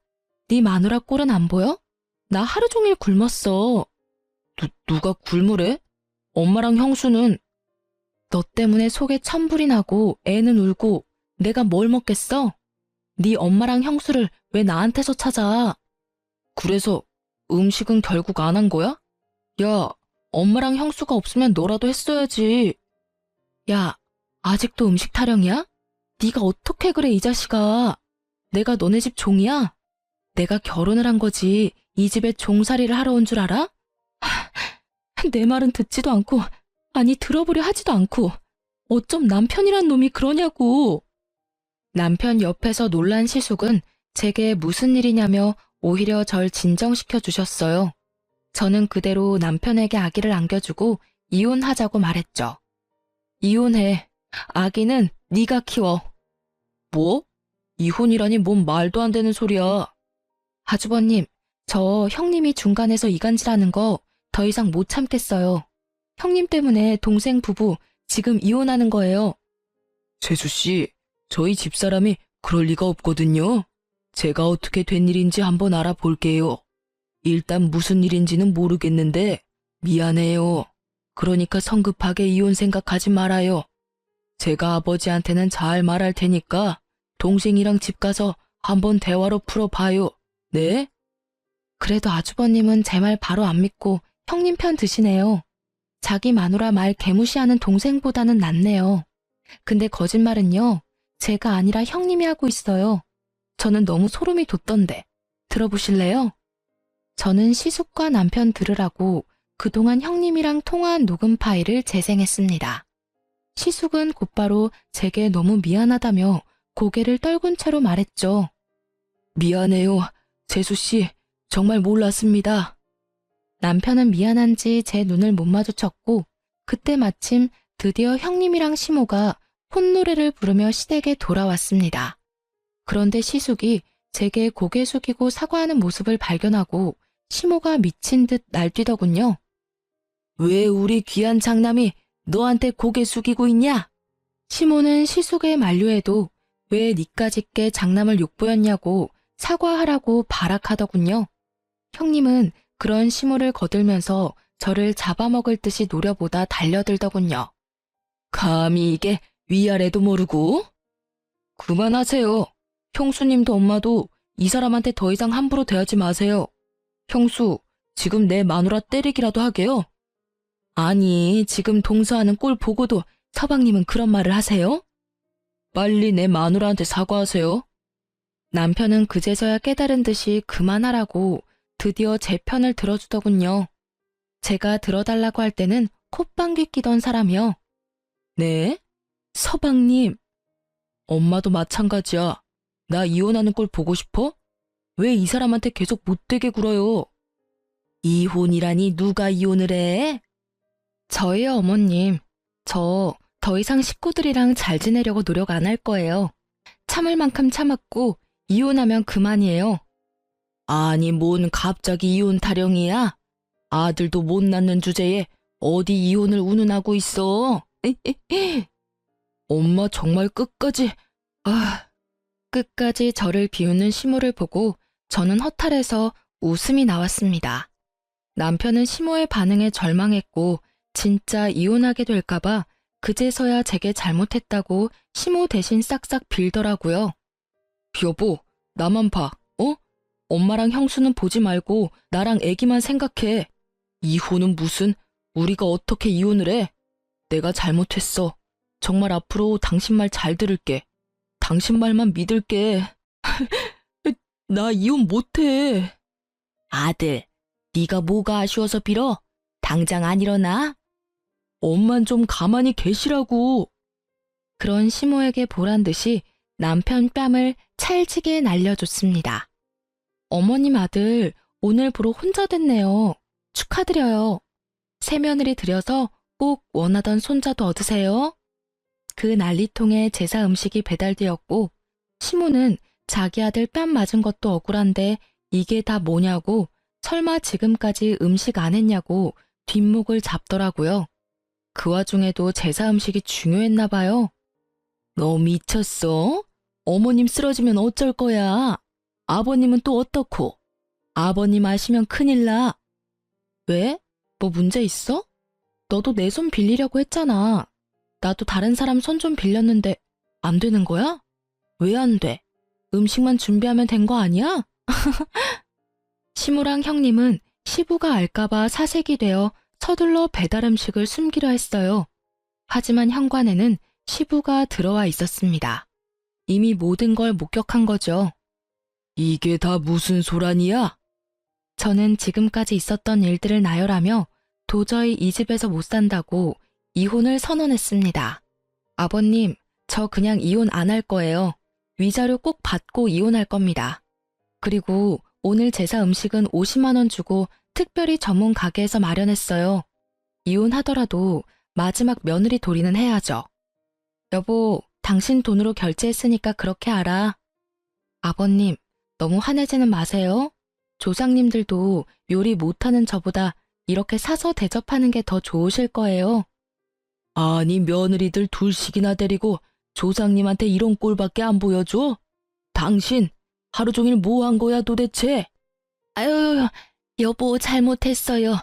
네 마누라 꼴은 안 보여? 나 하루 종일 굶었어. 누가 굶으래? 엄마랑 형수는. 너 때문에 속에 천불이 나고 애는 울고 내가 뭘 먹겠어? 네 엄마랑 형수를 왜 나한테서 찾아? 그래서 음식은 결국 안 한 거야? 야, 엄마랑 형수가 없으면 너라도 했어야지. 야, 아직도 음식 타령이야? 네가 어떻게 그래 이 자식아. 내가 너네 집 종이야? 내가 결혼을 한 거지 이 집에 종살이를 하러 온 줄 알아? 내 말은 듣지도 않고 아니 들어보려 하지도 않고 어쩜 남편이란 놈이 그러냐고. 남편 옆에서 놀란 시숙은 제게 무슨 일이냐며 오히려 절 진정시켜 주셨어요. 저는 그대로 남편에게 아기를 안겨주고 이혼하자고 말했죠. 이혼해. 아기는 네가 키워. 뭐? 이혼이라니 뭔 말도 안 되는 소리야. 아주버님, 저 형님이 중간에서 이간질하는 거 더 이상 못 참겠어요. 형님 때문에 동생 부부 지금 이혼하는 거예요. 재수씨, 저희 집사람이 그럴 리가 없거든요. 제가 어떻게 된 일인지 한번 알아볼게요. 일단 무슨 일인지는 모르겠는데 미안해요. 그러니까 성급하게 이혼 생각하지 말아요. 제가 아버지한테는 잘 말할 테니까 동생이랑 집 가서 한번 대화로 풀어봐요. 네? 그래도 아주버님은 제 말 바로 안 믿고 형님 편 드시네요. 자기 마누라 말 개무시하는 동생보다는 낫네요. 근데 거짓말은요, 제가 아니라 형님이 하고 있어요. 저는 너무 소름이 돋던데. 들어보실래요? 저는 시숙과 남편 들으라고 그동안 형님이랑 통화한 녹음 파일을 재생했습니다. 시숙은 곧바로 제게 너무 미안하다며 고개를 떨군 채로 말했죠. 미안해요. 재수씨, 정말 몰랐습니다. 남편은 미안한지 제 눈을 못 마주쳤고 그때 마침 드디어 형님이랑 시모가 콧노래를 부르며 시댁에 돌아왔습니다. 그런데 시숙이 제게 고개 숙이고 사과하는 모습을 발견하고 시모가 미친 듯 날뛰더군요. 왜 우리 귀한 장남이 너한테 고개 숙이고 있냐? 시모는 시숙의 만류에도 왜 니까짓게 장남을 욕보였냐고 사과하라고 발악하더군요. 형님은 그런 시모를 거들면서 저를 잡아먹을 듯이 노려보다 달려들더군요. 감히 이게 위아래도 모르고? 그만하세요. 형수님도 엄마도 이 사람한테 더 이상 함부로 대하지 마세요. 형수, 지금 내 마누라 때리기라도 하게요. 아니, 지금 동서하는 꼴 보고도 서방님은 그런 말을 하세요? 빨리 내 마누라한테 사과하세요. 남편은 그제서야 깨달은 듯이 그만하라고 드디어 제 편을 들어주더군요. 제가 들어달라고 할 때는 콧방귀 끼던 사람이요. 네? 서방님. 엄마도 마찬가지야. 나 이혼하는 꼴 보고 싶어? 왜 이 사람한테 계속 못되게 굴어요? 이혼이라니 누가 이혼을 해? 저예요, 어머님. 저 더 이상 식구들이랑 잘 지내려고 노력 안 할 거예요. 참을 만큼 참았고 이혼하면 그만이에요. 아니, 뭔 갑자기 이혼 타령이야? 아들도 못 낳는 주제에 어디 이혼을 운운하고 있어? 엄마 정말 끝까지... 끝까지 저를 비웃는 시모를 보고 저는 허탈해서 웃음이 나왔습니다. 남편은 시모의 반응에 절망했고 진짜 이혼하게 될까봐 그제서야 제게 잘못했다고 시모 대신 싹싹 빌더라고요. 여보, 나만 봐, 어? 엄마랑 형수는 보지 말고 나랑 애기만 생각해. 이혼은 무슨, 우리가 어떻게 이혼을 해? 내가 잘못했어. 정말 앞으로 당신 말 잘 들을게. 당신 말만 믿을게. 나 이혼 못해. 아들, 네가 뭐가 아쉬워서 빌어? 당장 안 일어나? 엄만 좀 가만히 계시라고. 그런 시모에게 보란 듯이 남편 뺨을 찰지게 날려줬습니다. 어머님 아들, 오늘 부로 혼자 됐네요. 축하드려요. 새며느리 들여서 꼭 원하던 손자도 얻으세요. 그 난리통에 제사 음식이 배달되었고, 시모는 자기 아들 뺨 맞은 것도 억울한데 이게 다 뭐냐고, 설마 지금까지 음식 안 했냐고 뒷목을 잡더라고요. 그 와중에도 제사 음식이 중요했나 봐요. 너 미쳤어? 어머님 쓰러지면 어쩔 거야? 아버님은 또 어떻고? 아버님 아시면 큰일 나. 왜? 뭐 문제 있어? 너도 내 손 빌리려고 했잖아. 나도 다른 사람 손 좀 빌렸는데 안 되는 거야? 왜 안 돼? 음식만 준비하면 된 거 아니야? 시무랑 형님은 시부가 알까봐 사색이 되어 서둘러 배달 음식을 숨기려 했어요. 하지만 현관에는 시부가 들어와 있었습니다. 이미 모든 걸 목격한 거죠. 이게 다 무슨 소란이야? 저는 지금까지 있었던 일들을 나열하며 도저히 이 집에서 못 산다고 이혼을 선언했습니다. 아버님, 저 그냥 이혼 안 할 거예요. 위자료 꼭 받고 이혼할 겁니다. 그리고 오늘 제사 음식은 50만 원 주고 특별히 전문 가게에서 마련했어요. 이혼하더라도 마지막 며느리 도리는 해야죠. 여보, 당신 돈으로 결제했으니까 그렇게 알아. 아버님, 너무 화내지는 마세요. 조상님들도 요리 못하는 저보다 이렇게 사서 대접하는 게 더 좋으실 거예요. 아니, 며느리들 둘씩이나 데리고 조상님한테 이런 꼴밖에 안 보여줘? 당신 하루 종일 뭐 한 거야 도대체? 아유, 여보 잘못했어요.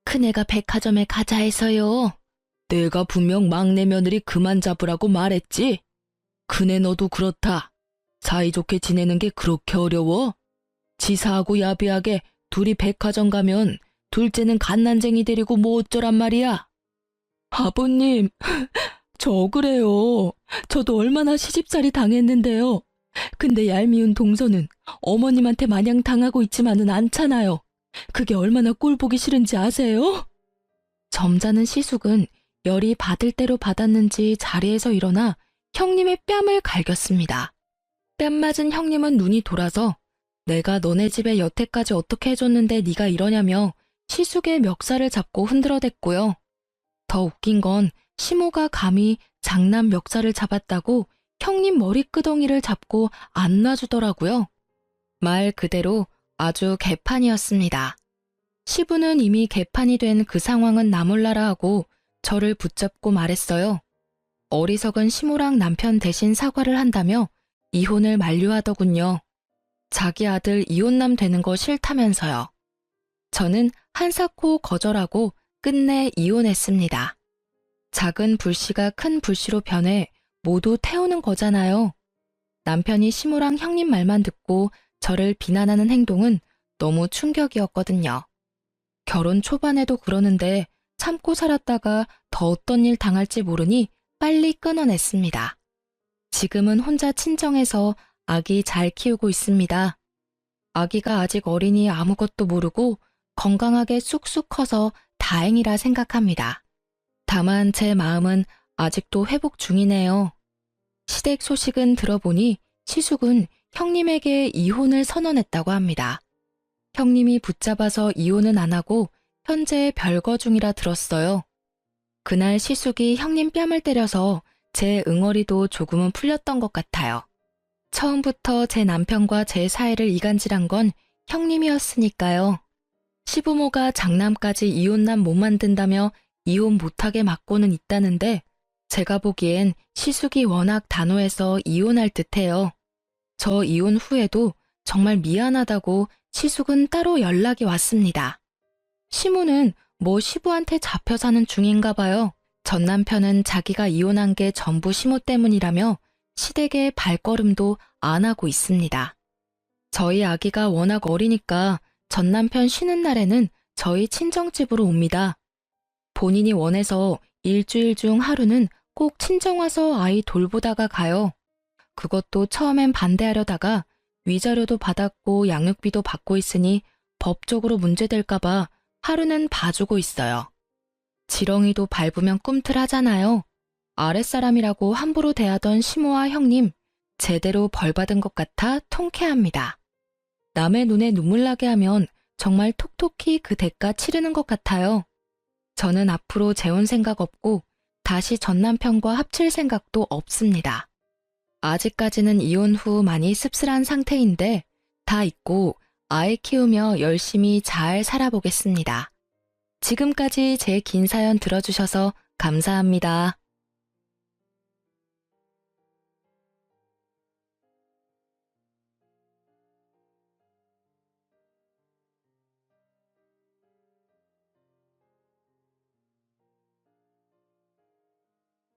큰애가 백화점에 가자 해서요. 내가 분명 막내 며느리 그만 잡으라고 말했지? 큰애 너도 그렇다. 사이좋게 지내는 게 그렇게 어려워? 지사하고 야비하게 둘이 백화점 가면 둘째는 갓난쟁이 데리고 뭐 어쩌란 말이야? 아버님, 저 억울해요. 저도 얼마나 시집살이 당했는데요. 근데 얄미운 동서는 어머님한테 마냥 당하고 있지만은 않잖아요. 그게 얼마나 꼴보기 싫은지 아세요? 점잖은 시숙은 열이 받을 대로 받았는지 자리에서 일어나 형님의 뺨을 갈겼습니다. 뺨 맞은 형님은 눈이 돌아서 내가 너네 집에 여태까지 어떻게 해줬는데 네가 이러냐며 시숙의 멱살을 잡고 흔들어댔고요. 더 웃긴 건 시모가 감히 장남 멱살을 잡았다고 형님 머리끄덩이를 잡고 안 놔주더라고요. 말 그대로 아주 개판이었습니다. 시부는 이미 개판이 된 그 상황은 나 몰라라 하고 저를 붙잡고 말했어요. 어리석은 시모랑 남편 대신 사과를 한다며 이혼을 만류하더군요. 자기 아들 이혼남 되는 거 싫다면서요. 저는 한사코 거절하고 끝내 이혼했습니다. 작은 불씨가 큰 불씨로 변해 모두 태우는 거잖아요. 남편이 시모랑 형님 말만 듣고 저를 비난하는 행동은 너무 충격이었거든요. 결혼 초반에도 그러는데 참고 살았다가 더 어떤 일 당할지 모르니 빨리 끊어냈습니다. 지금은 혼자 친정에서 아기 잘 키우고 있습니다. 아기가 아직 어리니 아무것도 모르고 건강하게 쑥쑥 커서 다행이라 생각합니다. 다만 제 마음은 아직도 회복 중이네요. 시댁 소식은 들어보니 시숙은 형님에게 이혼을 선언했다고 합니다. 형님이 붙잡아서 이혼은 안 하고 현재 별거 중이라 들었어요. 그날 시숙이 형님 뺨을 때려서 제 응어리도 조금은 풀렸던 것 같아요. 처음부터 제 남편과 제 사이를 이간질한 건 형님이었으니까요. 시부모가 장남까지 이혼남 못 만든다며 이혼 못하게 막고는 있다는데 제가 보기엔 시숙이 워낙 단호해서 이혼할 듯해요. 저 이혼 후에도 정말 미안하다고 시숙은 따로 연락이 왔습니다. 시모는 뭐 시부한테 잡혀 사는 중인가 봐요. 전 남편은 자기가 이혼한 게 전부 시모 때문이라며 시댁에 발걸음도 안 하고 있습니다. 저희 아기가 워낙 어리니까 전 남편 쉬는 날에는 저희 친정집으로 옵니다. 본인이 원해서 일주일 중 하루는 꼭 친정 와서 아이 돌보다가 가요. 그것도 처음엔 반대하려다가 위자료도 받았고 양육비도 받고 있으니 법적으로 문제될까봐 하루는 봐주고 있어요. 지렁이도 밟으면 꿈틀하잖아요. 아랫사람이라고 함부로 대하던 시모와 형님, 제대로 벌받은 것 같아 통쾌합니다. 남의 눈에 눈물 나게 하면 정말 톡톡히 그 대가 치르는 것 같아요. 저는 앞으로 재혼 생각 없고 다시 전 남편과 합칠 생각도 없습니다. 아직까지는 이혼 후 많이 씁쓸한 상태인데 다 잊고 아이 키우며 열심히 잘 살아보겠습니다. 지금까지 제 긴 사연 들어주셔서 감사합니다.